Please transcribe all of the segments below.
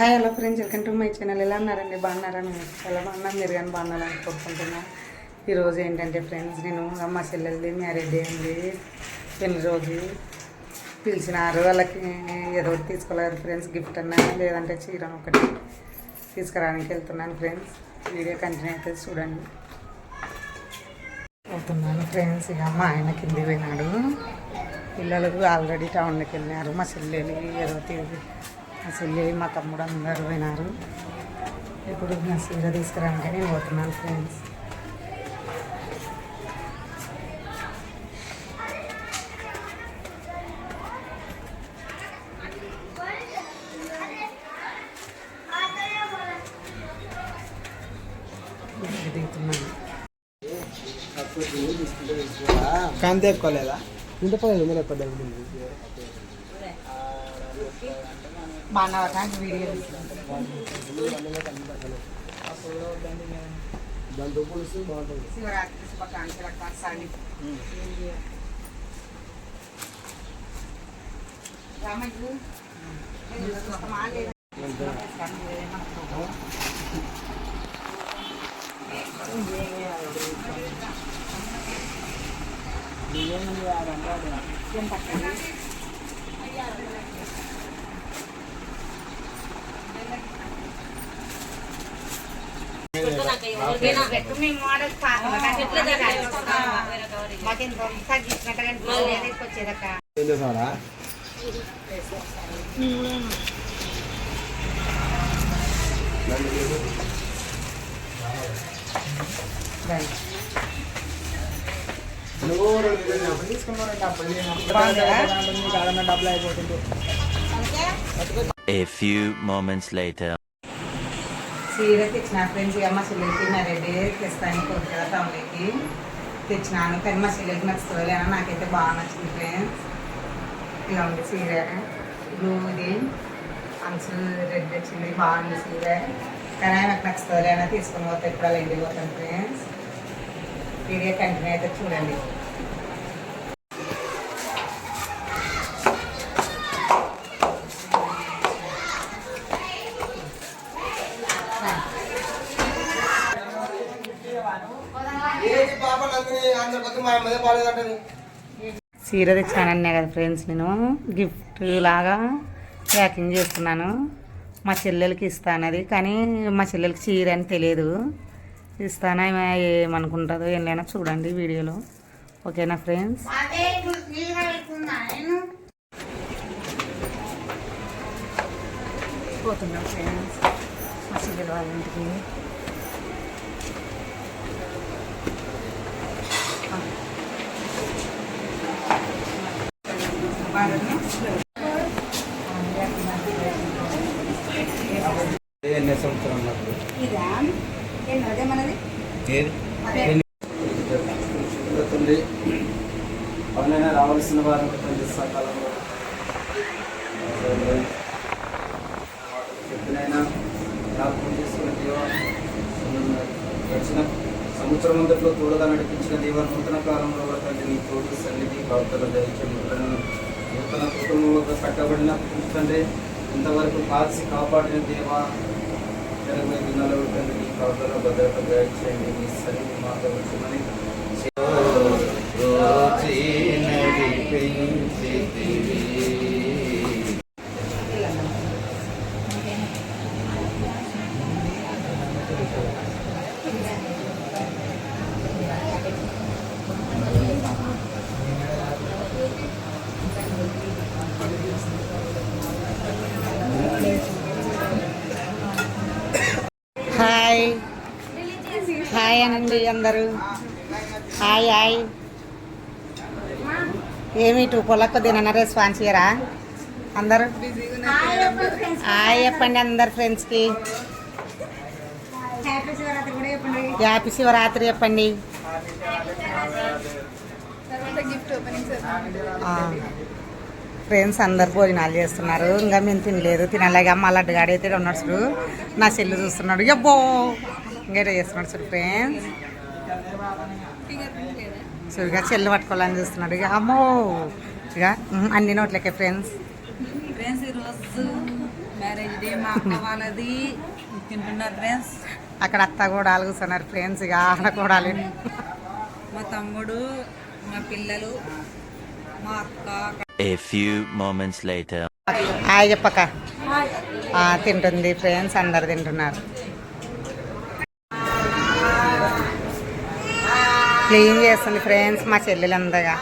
Hi hello friends, welcome to my channel. ఎలా ఉన్నారండి? బాగున్నారని చాలా బాగున్నాను. మీరు కానీ బాగున్నారని కోరుకుంటున్నా. ఈరోజు ఏంటంటే ఫ్రెండ్స్, నేను అమ్మ చెల్లెలది మ్యారేజ్ అయింది, పెళ్లి రోజు పిలిచినారు. వాళ్ళకి ఏదో ఒకటి తీసుకోలేదు ఫ్రెండ్స్, గిఫ్ట్ అన్నా లేదంటే చీర ఒకటి తీసుకురావడానికి వెళ్తున్నాను ఫ్రెండ్స్. వీడియో కంటిన్యూ అయితే చూడండి. అవుతున్నాను ఫ్రెండ్స్. ఇక మా ఆయన కిందికి పోయినాడు, పిల్లలకు ఆల్రెడీ టౌన్లోకి వెళ్ళినారు. మా చెల్లెలు ఏదో మా చెల్లి మా తమ్ముడు అందరూ పోయినారు. ఇప్పుడు నా చీర తీసుకురావడానికి నేను పోతున్నాను ఫ్రెండ్స్. దిగుతున్నాను. కాంతి ఎక్కువలేదా? ఇంత పదహైదు వందలు ఎక్కువ బాగున్నావాక వీడియో దాంతో పులుసు బాగుంటుంది. శివరాత్రి శుభాకాంక్షలు. డబ్బులు అయిపోతుంది. A few moments later. చీర తెచ్చిన ఫ్రెండ్స్. ఇక మా చెల్లెలకి మ్యారేజ్ తెస్తాను కోరుకుంటా టౌన్లోకి తెచ్చినాను. కానీ మా చెల్లెలకి నచ్చుతుందో లేనా, నాకైతే బాగా నచ్చింది ఫ్రెండ్స్. ఇలా ఉంది చీర, బ్లూది అంచు రెడ్ వచ్చింది, బాగుంది చీర. కానీ నాకు నచ్చుతుందో లేనా తీసుకొని పోతే ఇప్పుడు అలా ఇంటికి పోతాను ఫ్రెండ్స్. వీడియో కంటిన్యూ అయితే చూడండి. చీర తెచ్చానన్నా కదా ఫ్రెండ్స్, నేను గిఫ్ట్ లాగా ప్యాకింగ్ చేస్తున్నాను. మా చెల్లెలకి ఇస్తానది, కానీ మా చెల్లెలకి చీర అని తెలియదు. ఇస్తానా ఏమనుకుంటుందో ఏమైనా చూడండి వీడియోలో. ఓకేనా ఫ్రెండ్స్? పోతున్నాం ఫ్రెండ్స్ మా చెల్లెల వాళ్ళ ఇంటికి. పనులైనా రావాల్సిన వారు సకాలంలో ఎప్పుడైనా జ్ఞాపకం చేసుకున్న దేవ, గడిచిన సంవత్సరం అంతట్లో తోడుగా నడిపించిన దేవ, నూతన కాలంలో తండ్రి నీ తోడు సన్నిధి కాపుతల దయచేయను. నూతన కుటుంబంలో కట్టబడిన తండ్రి ఇంతవరకు కాల్చి కాపాడిన దేవ, 20 దినాల తండ్రి నీ కాపుతల భద్రత దయచేయండి. నీ సన్నిధి మాతో వచ్చమని హాయ్ హాయ్ అనండి అందరూ. Hi hi. ఏమి టూ పొలకు తిన రెస్పాన్స్ ఇయరా అందరూ? హాయ్ చెప్పండి అందరు ఫ్రెండ్స్కి. హ్యాపీ శివరాత్రి చెప్పండి. ఫ్రెండ్స్ అందరు భోజనాలు చేస్తున్నారు, ఇంకా మేము తినలేదు. తినలేక అమ్మ లడ్డుగాడైతే ఉన్నాడు, నా చెల్లు చూస్తున్నాడు. ఎబ్బో ఇంకా చేస్తున్నాడు చూడు ఫ్రెండ్స్. చూడగా చెల్లు పట్టుకోవాలని చూస్తున్నాడు. ఇక అమ్మో ఇక అన్ని నోట్లకే ఫ్రెండ్స్. ఈరోజు మ్యారేజ్ డే మా అక్క వాళ్ళది తింటున్నారు ఫ్రెండ్స్. అక్కడ అత్త కూడా కూర్చున్నారు ఫ్రెండ్స్, ఇక ఆడ కూడా మా తమ్ముడు, మా పిల్లలు, మా అక్క. A few moments later. Hi చెప్పక్క. తింటుంది ఫ్రెండ్స్, అందరు తింటున్నారు. క్లీన్ చేస్తుంది ఫ్రెండ్స్ మా చెల్లెలు అందగా.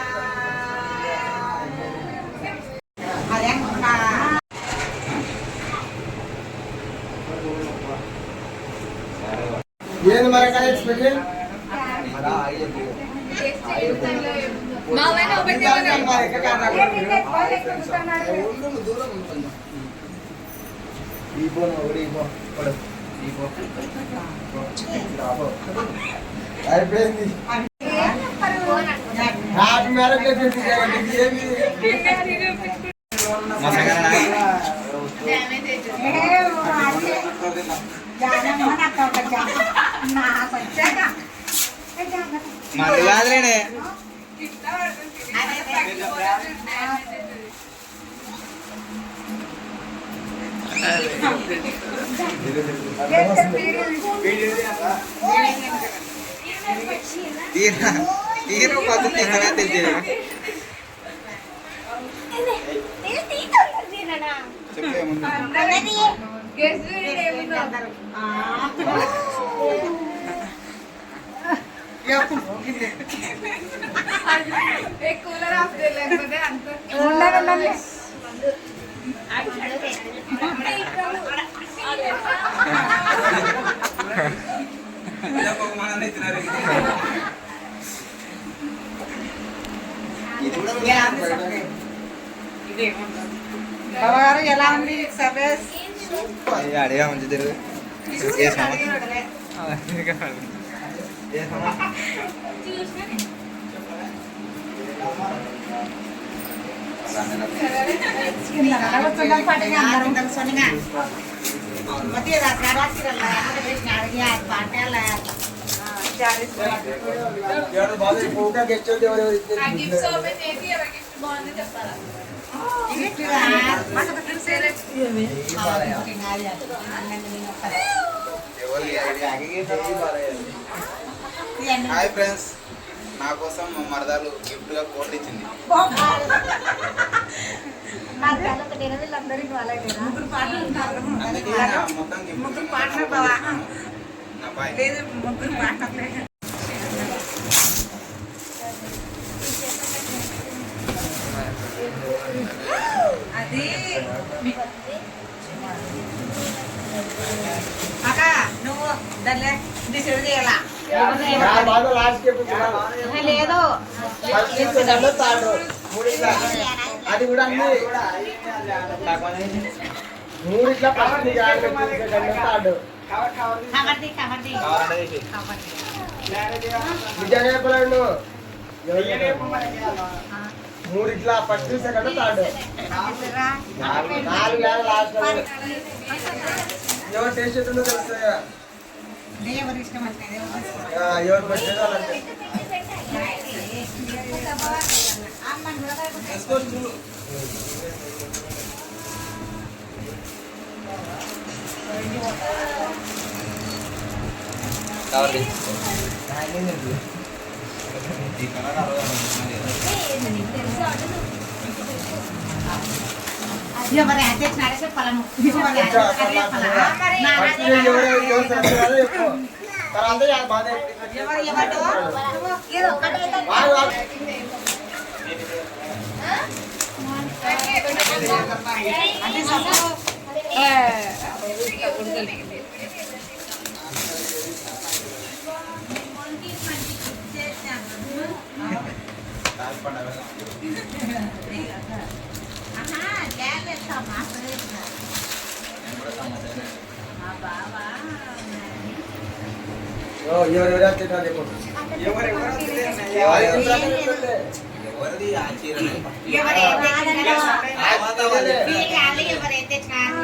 ఏంది మరి స్పెషల్ అయిపోయింది. హ్యాపీ మ్యారేజ్ కాదులేనే. తీరు పద్ధతి తెలియదు. బాబాగారు ఎలా ఉంది సర్వీస్? అడిగా మంచి తెలుగు హాయ్ ఫ్రెండ్స్, నా కోసం మా మరదాలు గిఫ్ట్ గా కోట్ ఇచ్చింది. ముగ్గురు పార్ట్నర్ అది అక్క నువ్వు దాన్ని డిసైడ్ చేయాలా? లేదు అది కూడా మూడు ఇట్లా మూడు ఇట్లా ఫస్ట్ సెకండ్ థర్డ్ 4 వేల లాస్ట్ ఎవరు టేస్ట్ ఎట్టుందో తెలుస్తాయా? ఎవరు ఇష్టం ఎవరు బడ్జెట్ వాళ్ళంటే ఎవరు తెచ్చినాడే చెప్పాలను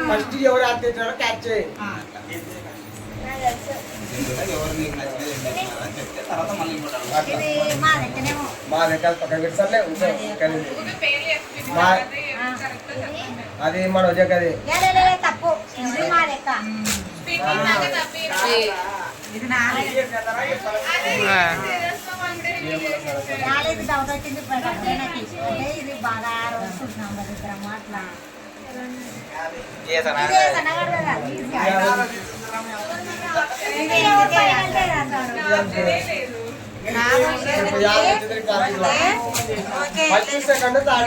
ఫస్ట్ ఎవరు అత్తించారో క్యాచ్ చేయి. మా లెక్కలు పక్కన పెడతారులే. అది మన తప్పు ఇది నాదే డౌట్ వచ్చింది అంటే ఇది బాగా రోజుకుంటున్నాం మరి ఇద్దరం అట్లా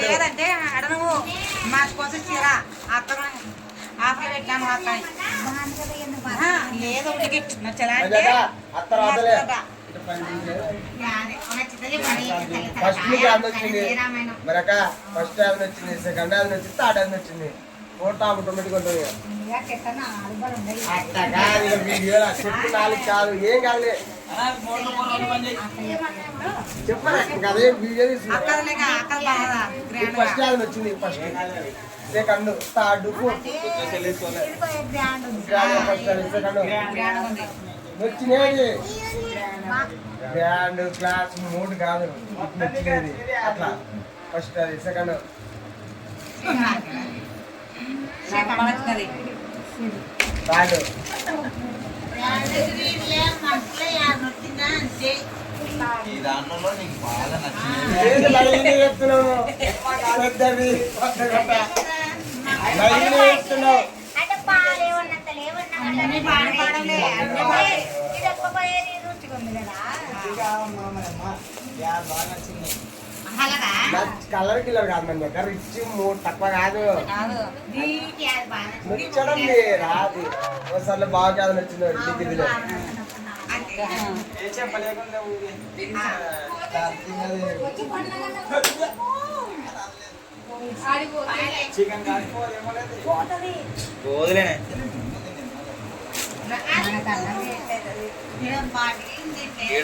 లేదంటే అడను మా కోసం చీర అక్కడ ఆఫ్లో పెట్టాను అక్కడ లేదు ఒకటికి నచ్చలా అంటే ఫస్ట్ వచ్చింది మరక ఫస్ట్ హ్యాబ్ వచ్చింది సెకండ్ హ్యాబ్ వచ్చింది థర్డ్ హ్యాబ్ వచ్చింది ఫోర్త్ ఆటోమేటిక్ ఉంటుంది అట్టగా వీడియో చెప్పు నాలుగు కాదు ఏం కాదు చెప్పండి అదే వీడియో ఫస్ట్ హ్యాబ్ వచ్చింది first second third fourth second వచ్చినది బ్యాండ్ క్లాస్ మూడు కాదు నచ్చినది అట్లా ఫస్ట్ అది సెకండ్ థర్డ్ చెప్తున్నాము పెద్దవి చెప్తున్నావు అంటే పాలేమన్నంత లేవన్నా ఇది ఎక్కువ పోయేది రుచిగా ఉంది కదా కలర్ కిల్లర్ కాదు మన దగ్గర రిచ్ తక్కువ కాదు నచ్చడం రాదు ఒకసారి బాగా కాదు నచ్చింది డిగ్రీలో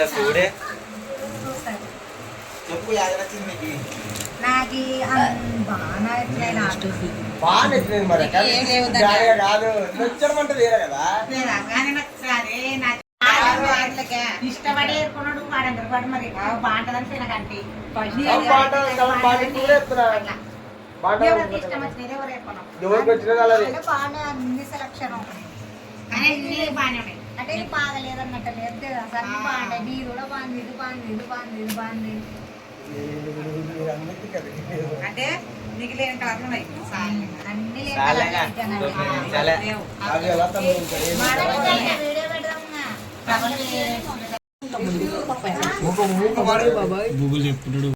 చూడే నాకు బాగా నచ్చింది మరి కాదు నచ్చడం అంటే వేరే కదా ఇష్టపడి ఏర్కొన్నాడు వాడందరు పాటు మరి బాగుంటుందని తినకండి ఇష్టం వచ్చినది ఎవరు ఏర్కొన్నాం ఎవరికి వచ్చినది అలాది బాగానే అన్ని సెలక్షన్ కానీ అన్ని బాగానే ఉన్నాయి అంటే ఇది బాగలేదన్నట్టు లేదు అసలు బాగుంటాయి నీరు కూడా బాగుంది ఇది బాగుంది ఇది బాగుంది ఇది బాగుంది అందరికీ కదా అంటే నీకు లేని కలర్లు ఉన్నాయి అన్ని అది ఎలా తమ్ముడు వీడియో పెడదాం గూగుల్ చెప్తున్నాడు